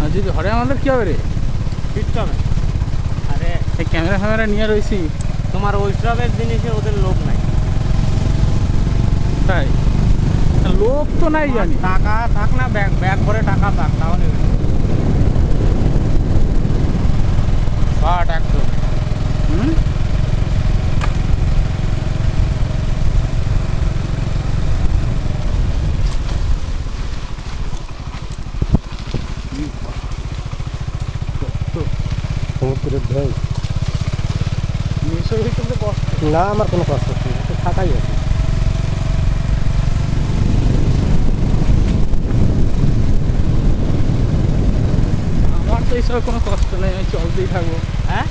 আর যদি ধরে আমাদের কি হবে রে? কিচ্ছু হবে না। আরে সেই ক্যামেরা ফ্যামেরা নিয়ে রয়েছি। তোমার ওইসবের জিনিসে ওদের লোভ নাই। তাই লোক তো নাই জানি। টাকা থাক না, ব্যাগ ব্যাগ ভরে টাকা থাক, তাহলে বাট একদম। হুম, সমুদ্রের ঢেউ। মিশর ভিতরে কষ্ট। না, আমার কোনো কষ্ট হচ্ছে না, তো থাকাই আছে। আমার তো এইসব কোনো কষ্ট নেই, আমি চলতেই থাকবো। হ্যাঁ,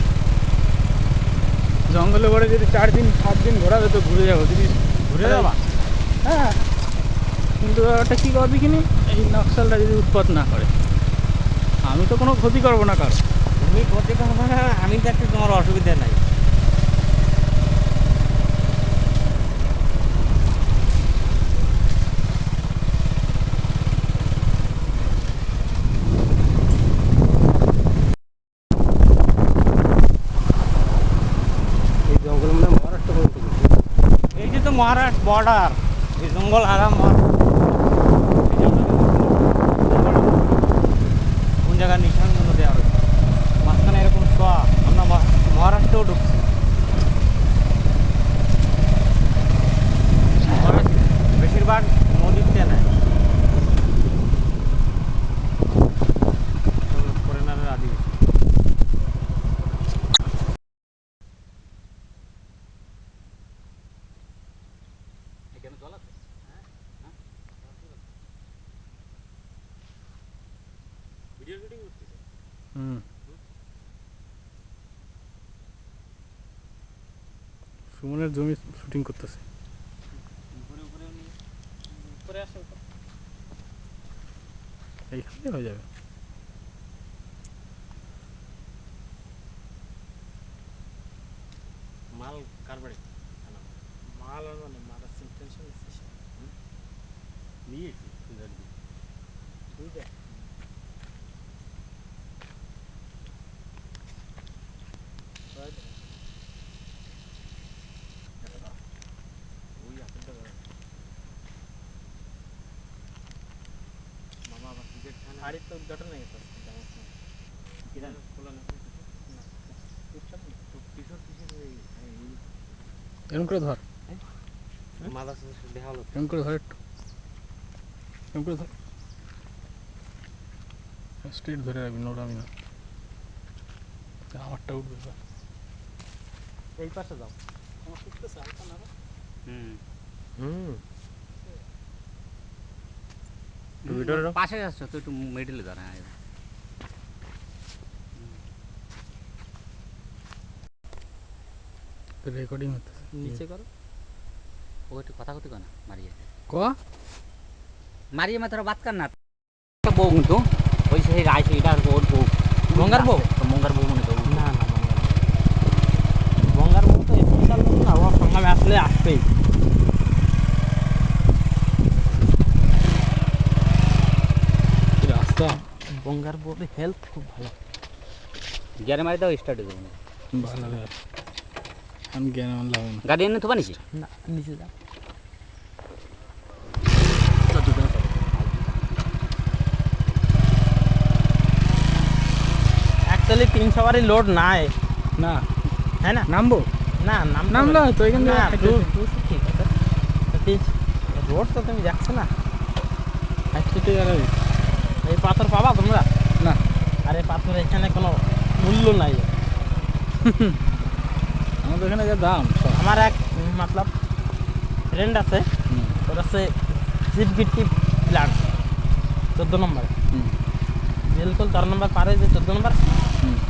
জঙ্গলে পরে যদি 4 দিন 7 দিন ঘোরাবে তো ঘুরে যাবো যদি ঘুরে যাবা। হ্যাঁ, কিন্তু ব্যাপারটা কী করবি কিনি, এই নকশালটা যদি উৎপাত না করে। আমি তো কোনো ক্ষতি করবো না কারো। তুমি করতে পারবে না, আমি দেখতে তোমার অসুবিধা নাই। এই জঙ্গল মানে মহারাষ্ট্র পর্যন্ত গেছে। এই যে তো মহারাষ্ট্র বর্ডার, এই জঙ্গল আরাম। কোন জায়গার নিশানগুলো দেওয়া রয়েছে মাঝখানে এরকম ছোঁয়া, আমরা মহারাষ্ট্রেও ঢুকছি। বেশিরভাগ নদীতে নেয় ফরেনারের আদিবাসী। এখানে জল আছে? ভিডিও শুটিং করতেছে। হুম, সুমনের জমি শুটিং করতেছে। উপরে উপরে উপরে আসে তো। এইখানে হয়ে যাবে। মাল কার বাড়ি? মাল আর মানে মালের টেনশন নিয়েছি দুইটা। ওই আপেলটা মামা আবার ক্রিকেট খেলে। শাড়ির তো উদ্ঘাটন হয়ে গেছে আজকে, জামার সময়। কিনা খোলা না না, তো কিশোর কিশোর এরকম করে ধর, মাদার সাথে দেখা হলো। এরকম করে ধর, একটু এরকম করে ধর, স্ট্রেট ধরে রাখবি, নোড়াবি না, আমারটা উঠবে। এই পাশে যাও। আমার উঠতেছে হালকা না? হুম হুম, পাশে যাচ্ছ তো, একটু মিডলে ধর। হ্যাঁ, রেকর্ডিং হতেছে। নিচে করো। ও একটু কথা কথি কর না, মারিয়ে ক মারিয়ে মাত্র বাত কর না। একটা বউ কিন্তু ওই সেই রাইছে, এটা ওর বউ। গঙ্গার বউ? গঙ্গার বউ মনে করো না। না, গঙ্গার বউ তো স্পেশাল লোক না, ওর সঙ্গে আসলে আসবেই। রাস্তা গঙ্গার বউর হেলথ খুব ভালো। গিয়ারে মারি দাও, স্টার্ট হয়ে যাবে। ভালো লাগে, আমি জ্ঞান মানলে হবে না। গাড়ি এনে তো বানিয়েছি না, নিচে যা। অ্যাকচুয়ালি 300 বারই লোড নাই না, হ্যাঁ না, নামবো, না নামলো হয়তো এখান থেকে। ঠিক আছে, রোড তো তুমি যাচ্ছে না। হেঁটে গেলে এই পাথর পাবা তোমরা? না, আরে পাথর এখানে কোনো মূল্য নাই। আমাদের এখানে যা দাম সব। আমার এক মতলব ফ্রেন্ড আছে, ওর আছে শিবগিট্টি প্ল্যান্ট 14 নম্বরে, বিলকুল 4 নম্বর পারে যে 14 নম্বর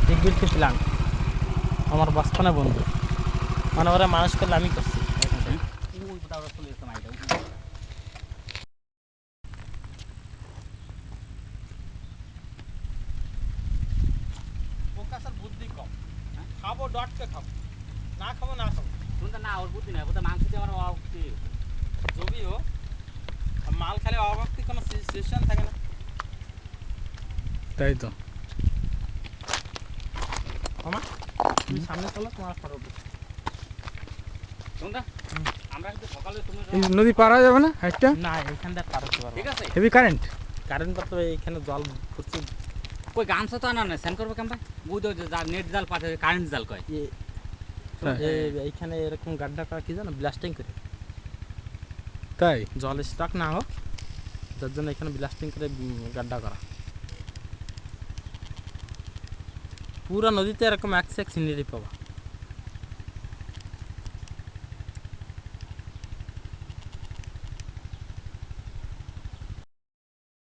শিবগিট্টি প্ল্যান্ট। আমার বাস্তনে বন্ধু, মানে ওরা মানুষ করলে আমি করছি। বুদ্ধি কম, খাবো ডটকে খাবো, না খাবো না খাবো। শুনতে না, ওর বুদ্ধি নাই, ওটা মাংস দিয়ে আমার অভক্তি যদিও মাল খালে অভক্তি কোনো সিচুয়েশন থাকে না। তাই তো। মামা তুমি সামনে চলো, তোমার পার হবে। আমরা কিন্তু সকালে তুমি এই নদী পার হওয়া যাবে না হাইটটা? না এখানটা পার হতে পারবো। ঠিক আছে হেভি কারেন্ট। কারেন্ট তো এখানে জল প্রচুর। কই গামছা তো আনা না স্যান করবে কেমন ভাই বুঝ নেট জাল পাঠে কারেন্ট জাল কয় হ্যাঁ। এইখানে এরকম গাড্ডা করা কি জানো, ব্লাস্টিং করে তাই? জল স্টক না হোক, যার জন্য এখানে ব্লাস্টিং করে গাড্ডা করা। পুরো নদীতে এরকম এক সিনারি পাবা।